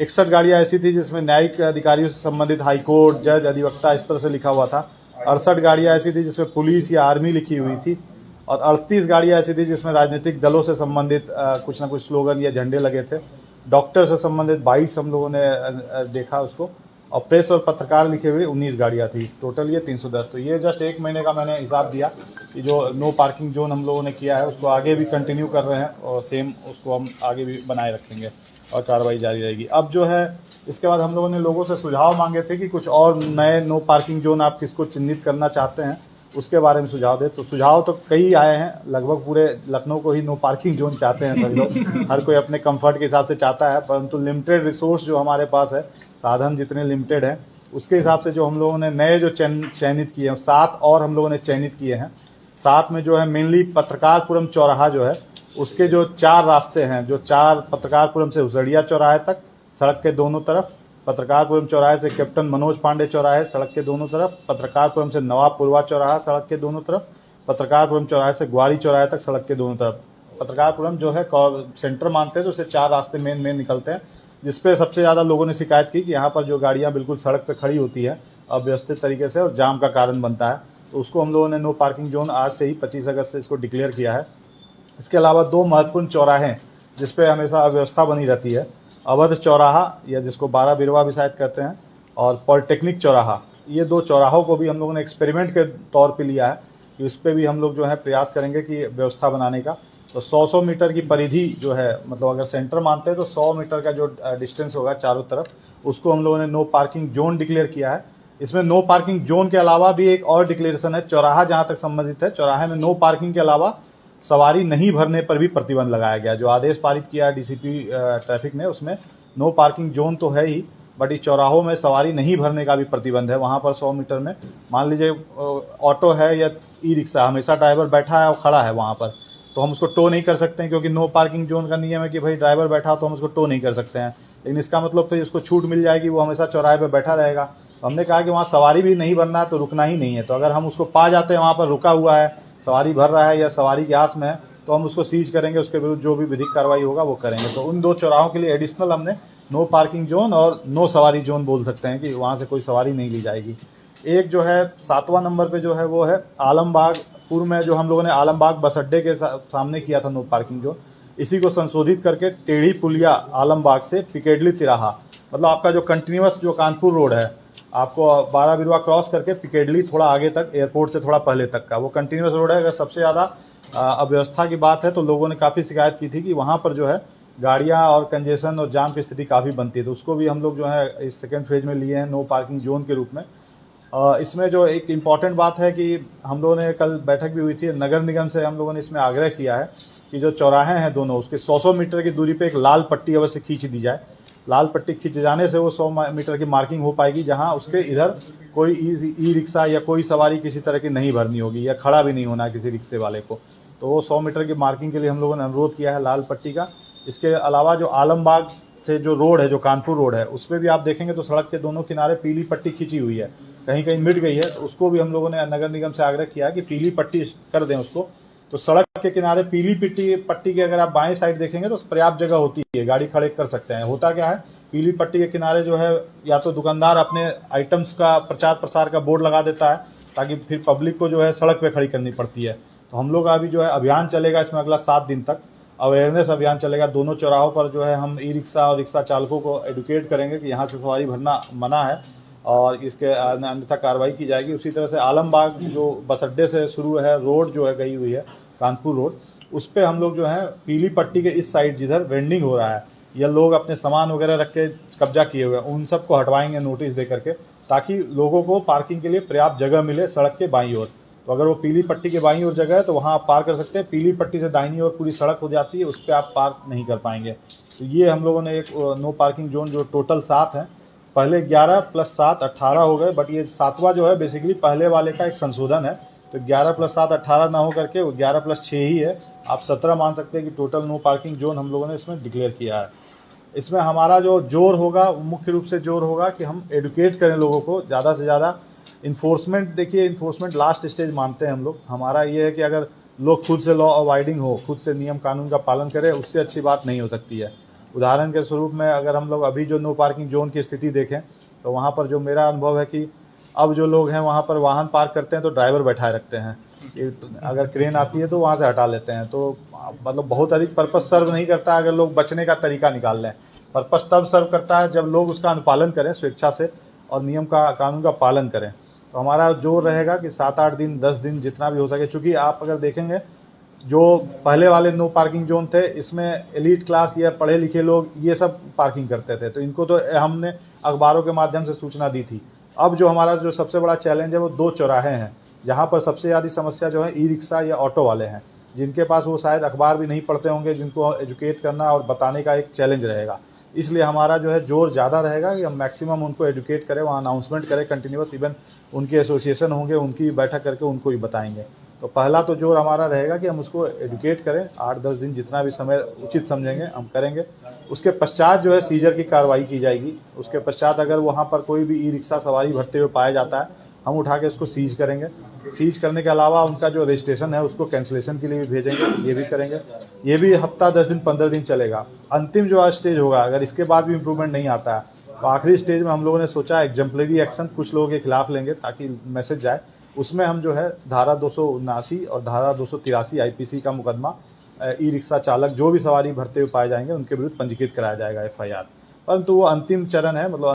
61 गाड़ियां ऐसी थी जिसमें न्यायिक अधिकारियों से संबंधित हाईकोर्ट, जज, अधिवक्ता इस तरह से लिखा हुआ था। 68 गाड़ियां ऐसी थी जिसमें पुलिस या आर्मी लिखी हुई थी और 38 गाड़ियां ऐसी थी जिसमें राजनीतिक दलों से संबंधित कुछ न कुछ स्लोगन या झंडे लगे थे। डॉक्टर से संबंधित 22 हम लोगों ने देखा उसको, और प्रेस और पत्रकार लिखे हुए 19 गाड़ियां थी। टोटल ये 310। तो ये जस्ट 1 महीने का मैंने हिसाब दिया कि जो नो पार्किंग जोन हम लोगों ने किया है उसको आगे भी कंटिन्यू कर रहे हैं और सेम उसको हम आगे भी बनाए रखेंगे और कार्रवाई जारी रहेगी। अब जो है इसके बाद हम लोगों ने लोगों से सुझाव मांगे थे कि कुछ और नए नो पार्किंग जोन आप किसको चिन्हित करना चाहते हैं उसके बारे में सुझाव दे। तो सुझाव तो कई आए हैं, लगभग पूरे लखनऊ को ही नो पार्किंग जोन चाहते हैं सभी लोग। हर कोई अपने कंफर्ट के हिसाब से चाहता है, परंतु लिमिटेड रिसोर्स जो हमारे पास है, साधन जितने लिमिटेड हैं, उसके हिसाब से जो हम लोगों ने नए जो चयनित किए हैं 7 और हम लोगों ने चयनित किए हैं। 7 में जो है मेनली पत्रकारपुरम चौराहा जो है उसके जो 4 रास्ते हैं, जो 4 पत्रकारपुरम से हुसड़िया चौराहे तक सड़क के दोनों तरफ, पत्रकारपुरम चौराहे से कैप्टन मनोज पांडे चौराहे सड़क के दोनों तरफ, पत्रकारपुरम से नवाबपुरवा चौराहा सड़क के दोनों तरफ, पत्रकारपुरम चौराहे से ग्वारी चौराहे तक सड़क के दोनों तरफ। पत्रकारपुरम जो है सेंटर मानते हैं तो उससे 4 रास्ते मेन निकलते हैं, जिसपे सबसे ज्यादा लोगों ने शिकायत की कि यहाँ पर जो गाड़ियां बिल्कुल सड़क पे खड़ी होती है अव्यवस्थित तरीके से और जाम का कारण बनता है। तो उसको हम लोगों ने नो पार्किंग जोन आज से ही 25 अगस्त से इसको डिक्लेयर किया है। इसके अलावा 2 महत्वपूर्ण चौराहे हैं जिसपे हमेशा अव्यवस्था बनी रहती है, अवध चौराहा या जिसको 12 बिरवा भी शायद कहते हैं, और पॉलिटेक्निक चौराहा। ये 2 चौराहों को भी हम लोगों ने एक्सपेरिमेंट के तौर पे लिया है कि उस पर भी हम लोग जो है प्रयास करेंगे कि व्यवस्था बनाने का। तो 100 मीटर की परिधि जो है, मतलब अगर सेंटर मानते हैं तो 100 मीटर का जो डिस्टेंस होगा चारों तरफ, उसको हम लोगों ने नो पार्किंग जोन डिक्लेयर किया है। इसमें नो पार्किंग जोन के अलावा भी एक और डिक्लेरेशन है, चौराहा जहां तक संबंधित है, चौराहे में नो पार्किंग के अलावा सवारी नहीं भरने पर भी प्रतिबंध लगाया गया। जो आदेश पारित किया है डीसीपी ट्रैफिक ने, उसमें नो पार्किंग जोन तो है ही, बट इस चौराहों में सवारी नहीं भरने का भी प्रतिबंध है। वहां पर 100 मीटर में मान लीजिए ऑटो है या ई रिक्शा, हमेशा ड्राइवर बैठा है और खड़ा है वहां पर, तो हम उसको टो नहीं कर सकते हैं, क्योंकि नो पार्किंग जोन का नियम है कि भाई ड्राइवर बैठा तो हम उसको टो नहीं कर सकते हैं। लेकिन इसका मतलब तो इसको छूट मिल जाएगी, वो हमेशा चौराहे पर बैठा रहेगा। तो हमने कहा कि वहाँ सवारी भी नहीं भरना है तो रुकना ही नहीं है। तो अगर हम उसको पा जाते हैं वहाँ पर रुका हुआ है, सवारी भर रहा है या सवारी के आस में है, तो हम उसको सीज करेंगे, उसके विरुद्ध जो भी विधिक कार्रवाई होगा वो करेंगे। तो उन 2 चौराहों के लिए एडिशनल हमने नो पार्किंग जोन और नो सवारी जोन बोल सकते हैं कि वहाँ से कोई सवारी नहीं ली जाएगी। एक जो है 7वां नंबर पे जो है वो है आलमबाग। पूर्व में जो हम लोगों ने आलमबाग बस अड्डे के सामने किया था नो पार्किंग जोन, इसी को संशोधित करके टेढ़ी पुलिया आलमबाग से पिकेडली तिराहा, मतलब आपका जो कंटिन्यूअस जो कानपुर रोड है, आपको 12 बिरवा क्रॉस करके पिकेडली थोड़ा आगे तक, एयरपोर्ट से थोड़ा पहले तक का वो कंटिन्यूअस रोड है। अगर सबसे ज़्यादा अव्यवस्था की बात है तो लोगों ने काफ़ी शिकायत की थी कि वहाँ पर जो है गाड़ियाँ और कंजेशन और जाम की स्थिति काफ़ी बनती है। तो उसको भी हम लोग जो है इस सेकेंड फेज में लिए हैं नो पार्किंग जोन के रूप में। इसमें जो एक इम्पॉर्टेंट बात है कि हम लोगों ने कल बैठक भी हुई थी, नगर निगम से हम लोगों ने इसमें आग्रह किया है कि जो चौराहे हैं दोनों, उसके 100 मीटर की दूरी पे एक लाल पट्टी अवश्य खींच दी जाए। लाल पट्टी खींच जाने से वो 100 मीटर की मार्किंग हो पाएगी, जहां उसके इधर कोई ई रिक्शा या कोई सवारी किसी तरह की नहीं भरनी होगी या खड़ा भी नहीं होना है किसी रिक्शे वाले को। तो वो 100 मीटर की मार्किंग के लिए हम लोगों ने अनुरोध किया है लाल पट्टी का। इसके अलावा जो आलमबाग से जो रोड है, जो कानपुर रोड है, उस पर भी आप देखेंगे तो सड़क के दोनों किनारे पीली पट्टी खींची हुई है, कहीं कहीं मिट गई है। तो उसको भी हम लोगों ने नगर निगम से आग्रह किया कि पीली पट्टी कर दें उसको। तो सड़क के किनारे पीली पट्टी की अगर आप बाएं साइड देखेंगे तो पर्याप्त जगह होती है, गाड़ी खड़े कर सकते हैं। होता क्या है, पीली पट्टी के किनारे जो है या तो दुकानदार अपने आइटम्स का प्रचार प्रसार का बोर्ड लगा देता है, ताकि फिर पब्लिक को जो है सड़क पे खड़ी करनी पड़ती है। तो हम लोग अभी जो है अभियान चलेगा इसमें अगला 7 दिन तक, अवेयरनेस अभियान चलेगा। दोनों चौराहों पर जो है हम ई रिक्शा और रिक्शा चालकों को एडुकेट करेंगे कि यहाँ से सवारी भरना मना है और इसके अन्यथा कार्रवाई की जाएगी। उसी तरह से आलमबाग जो बस अड्डे से शुरू है रोड जो है गई हुई है कानपुर रोड, उस पर हम लोग जो है पीली पट्टी के इस साइड जिधर वेंडिंग हो रहा है या लोग अपने सामान वगैरह रख के कब्जा किए हुए हैं, उन सबको हटवाएंगे नोटिस दे करके, ताकि लोगों को पार्किंग के लिए पर्याप्त जगह मिले सड़क के बाईं ओर। तो अगर वो पीली पट्टी के बाईं ओर जगह है तो वहाँ आप पार्क कर सकते हैं। पीली पट्टी से दाहिनी ओर पूरी सड़क हो जाती है, उस पर आप पार्क नहीं कर पाएंगे। तो ये हम लोगों ने एक नो पार्किंग जोन जो टोटल 7 है, पहले 11 + 7 18 हो गए, बट ये 7वां जो है बेसिकली पहले वाले का एक संशोधन है। तो 11 + 7 18 ना हो करके वो 11 + 6 ही है। आप 17 मान सकते हैं कि टोटल नो पार्किंग जोन हम लोगों ने इसमें डिक्लेयर किया है। इसमें हमारा जो जोर होगा, मुख्य रूप से जोर होगा कि हम एडुकेट करें लोगों को ज़्यादा से ज़्यादा। इन्फोर्समेंट, देखिए इन्फोर्समेंट लास्ट स्टेज मानते हैं हम लोग। हमारा ये है कि अगर लोग खुद से लॉ अवॉइडिंग हो, खुद से नियम कानून का पालन करें, उससे अच्छी बात नहीं हो सकती है। उदाहरण के स्वरूप में अगर हम लोग अभी जो नो पार्किंग जोन की स्थिति देखें तो वहाँ पर जो मेरा अनुभव है कि अब जो लोग हैं वहाँ पर वाहन पार्क करते हैं तो ड्राइवर बैठाए रखते हैं, अगर क्रेन आती है तो वहाँ से हटा लेते हैं। तो मतलब बहुत अधिक पर्पस सर्व नहीं करता अगर लोग बचने का तरीका निकाल लें। पर्पस तब सर्व करता है जब लोग उसका अनुपालन करें स्वेच्छा से और नियम का कानून का पालन करें। तो हमारा जोर रहेगा कि 7-8 दिन 10 दिन जितना भी हो सके, चूँकि आप अगर देखेंगे जो पहले वाले नो पार्किंग जोन थे इसमें एलीट क्लास या पढ़े लिखे लोग ये सब पार्किंग करते थे, तो इनको तो हमने अखबारों के माध्यम से सूचना दी थी। अब जो हमारा जो सबसे बड़ा चैलेंज है वो 2 चौराहे हैं जहाँ पर सबसे ज़्यादा समस्या जो है ई रिक्शा या ऑटो वाले हैं, जिनके पास वो शायद अखबार भी नहीं पढ़ते होंगे, जिनको एजुकेट करना और बताने का एक चैलेंज रहेगा। इसलिए हमारा जो है जोर ज़्यादा रहेगा कि हम मैक्सिमम उनको एजुकेट करें, वहाँ अनाउंसमेंट करें कंटिन्यूस, इवन उनके एसोसिएशन होंगे उनकी बैठक करके उनको भी बताएंगे। तो पहला तो जोर हमारा रहेगा कि हम उसको एजुकेट करें, 8-10 दिन जितना भी समय उचित समझेंगे हम करेंगे। उसके पश्चात जो है सीजर की कार्रवाई की जाएगी। उसके पश्चात अगर वहाँ पर कोई भी ई रिक्शा सवारी भरते हुए पाया जाता है हम उठा के उसको सीज करेंगे। सीज करने के अलावा उनका जो रजिस्ट्रेशन है उसको कैंसिलेशन के लिए भी भेजेंगे, ये भी करेंगे। ये भी हफ्ता 10 दिन 15 दिन चलेगा। अंतिम जो स्टेज होगा अगर इसके बाद भी इम्प्रूवमेंट नहीं आता है तो आखिरी स्टेज में हम लोगों ने सोचा एग्जाम्पलरी एक्शन कुछ लोगों के खिलाफ लेंगे ताकि मैसेज जाए। उसमें हम जो है धारा 279 और धारा 283 आईपीसी का मुकदमा ई रिक्शा चालक जो भी सवारी भरते हुए पाए जाएंगे उनके विरुद्ध पंजीकृत कराया जाएगा FIR। परंतु वो अंतिम चरण है, मतलब